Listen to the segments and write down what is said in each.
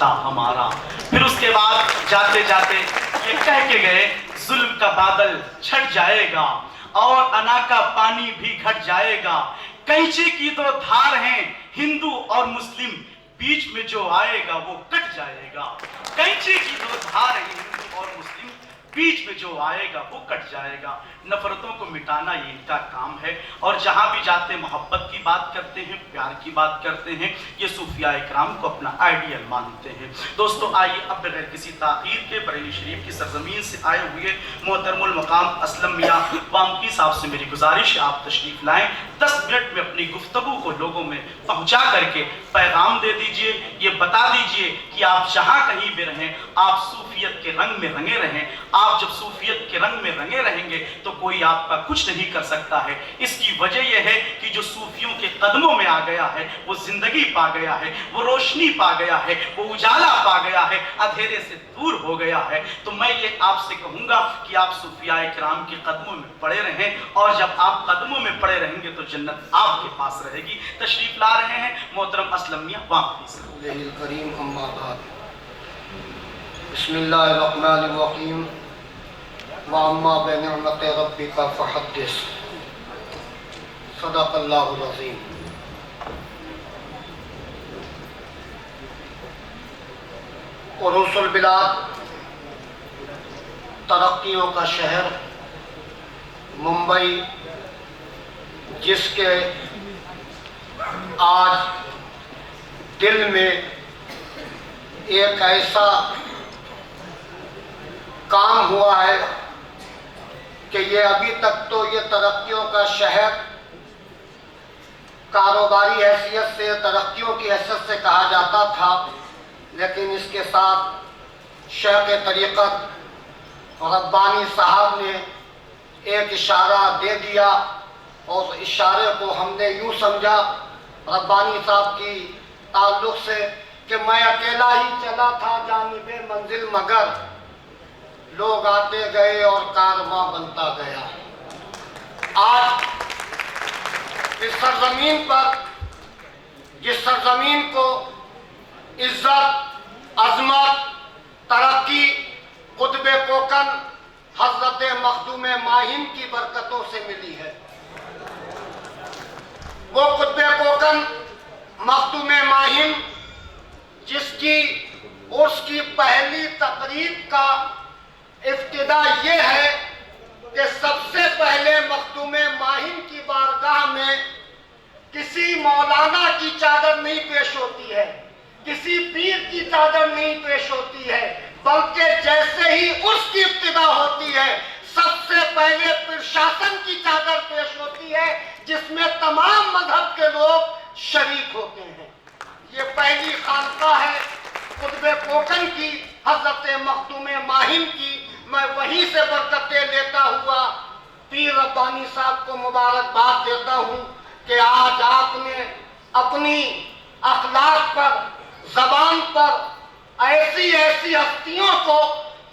تھا ہمارا۔ پھر اس کے بعد جاتے جاتے یہ کہہ کے گئے ظلم کا بادل چھٹ جائے گا اور انا کا پانی بھی گھٹ جائے گا، کینچی کی دو دھار ہیں ہندو اور مسلم، بیچ میں جو آئے گا وہ کٹ جائے گا۔ کینچی کی دو دھار ہیں ہندو اور مسلم، بیچ میں جو آئے گا وہ کٹ جائے گا۔ نفرتوں کو مٹانا یہ ان کا کام ہے، اور جہاں بھی جاتے محبت کی بات کرتے ہیں، پیار کی بات کرتے ہیں، یہ صوفیاء کرام کو اپنا آئیڈیل مانتے ہیں۔ دوستو آئیے اب بغیر کسی تاخیر کے بریلی شریف کی سرزمین سے آئے ہوئے محترم المقام اسلم میاں وامکی صاحب سے میری گزارش ہے آپ تشریف لائیں، 10 منٹ میں اپنی گفتگو کو لوگوں میں پہنچا کر کے پیغام دے دیجئے، یہ بتا دیجئے کہ آپ جہاں کہیں بھی رہیں آپ صوفیت کے رنگ میں رنگے رہیں۔ آپ جب صوفیت کے رنگ میں رنگے رہیں گے تو کوئی آپ کا کچھ نہیں کر سکتا ہے۔ اس کی وجہ یہ ہے کہ جو صوفیوں کے قدموں میں آ گیا ہے وہ زندگی پا گیا ہے، وہ روشنی پا گیا ہے، وہ اجالا پا گیا ہے، اندھیرے سے دور ہو گیا ہے۔ تو میں یہ آپ سے کہوں گا کہ آپ صوفیاء کرام کے قدموں میں پڑے رہیں، اور جب آپ قدموں میں پڑے رہیں گے تو جنت آپ کے پاس رہے گی۔ تشریف لا رہے ہیں محترم اسلم میاں وامکی سے۔ الکریم اما بعد، بسم اللہ الرحمن الرحیم، وَأَمَّا بِنِعْمَتِ رَبِّكَ فَحَدِّثْ، صدق اللہ العظیم۔ عروس البلاد، ترقیوں کا شہر ممبئی، جس کے آج دل میں ایک ایسا کام ہوا ہے کہ یہ ابھی تک تو یہ ترقیوں کا شہر کاروباری حیثیت سے، ترقیوں کی حیثیت سے کہا جاتا تھا، لیکن اس کے ساتھ شیخ طریقت ربانی صاحب نے ایک اشارہ دے دیا، اور اس اشارے کو ہم نے یوں سمجھا ربانی صاحب کی تعلق سے کہ میں اکیلا ہی چلا تھا جانب منزل، مگر لوگ آتے گئے اور کارواں بنتا گیا۔ آج اس سرزمین پر، جس سرزمین کو عزت، عظمت، ترقی قطب کوکن حضرت مخدوم ماہم کی برکتوں سے ملی ہے، وہ قطب کوکن مخدوم ماہم جس کی عرس کی پہلی تقریب کا ابتدا یہ ہے کہ سب سے پہلے مخدوم ماہم کی بارگاہ میں کسی مولانا کی چادر نہیں پیش ہوتی ہے، کسی پیر کی چادر نہیں پیش ہوتی ہے، بلکہ جیسے ہی عرس کی ابتدا ہوتی ہے سب سے پہلے پرشاسن کی چادر پیش ہوتی ہے، جس میں تمام مذہب کے لوگ شریک ہوتے ہیں۔ یہ پہلی خانقاہ ہے قطب کوکن کی، حضرت مخدوم ماہم کی۔ میں وہیں سے برکتیں لیتا ہوا پیر ربانی صاحب کو مبارکباد دیتا ہوں کہ آج آپ نے اپنی اخلاق پر، زبان پر ایسی ایسی ہستیوں کو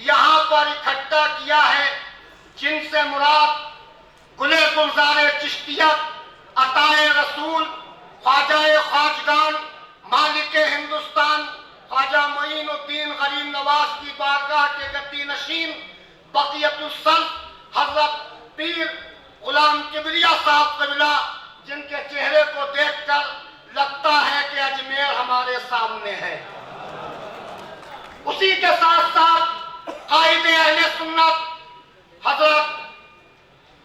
یہاں پر اکٹھا کیا ہے جن سے مراد گل گلزار چشتیت، عطائے رسول، خواجہ خواجگان، مالک ہندوستان خواجہ معین الدین غریب نواز کی بارگاہ کے گدی نشین بقیت السلف حضرت پیر غلام کبریہ صاحب قبلہ، جن کے چہرے کو دیکھ کر لگتا ہے کہ اجمیر ہمارے سامنے ہے۔ اسی کے ساتھ ساتھ قائد اہل سنت حضرت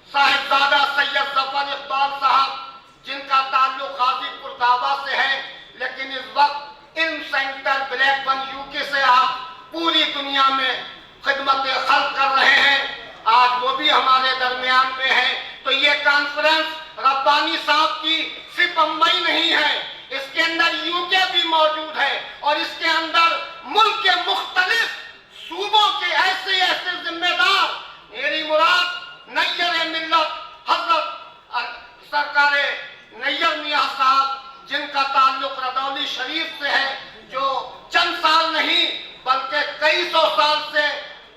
صاحبزادہ سید ظفر اقبال صاحب، جن کا تعلق غازی پور دعویٰ سے ہے، لیکن اس وقت علم سینٹر بلیک بن یوکے سے آپ پوری دنیا میں خدمت خلق کر رہے ہیں، آج وہ بھی ہمارے درمیان میں ہے۔ تو یہ کانفرنس ربانی صاحب کی صرف ممبئی نہیں ہے، اس کے اندر یوکے بھی موجود ہے، اور اس کے اندر ملک کے مختلف صوبوں کے ایسے ایسے ذمہ دار، میری مراد نیر ملت حضرت سرکار نیر میاں صاحب، جن کا تعلق ردولی شریف سے ہے، جو چند سال نہیں بلکہ کئی سو سال سے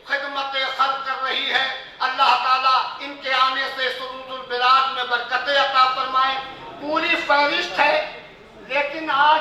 خدمت خلق کر رہی ہے۔ اللہ تعالیٰ ان کے آنے سے سرود البلاد میں برکتیں عطا فرمائے۔ پوری فہرست ہے، لیکن آج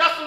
10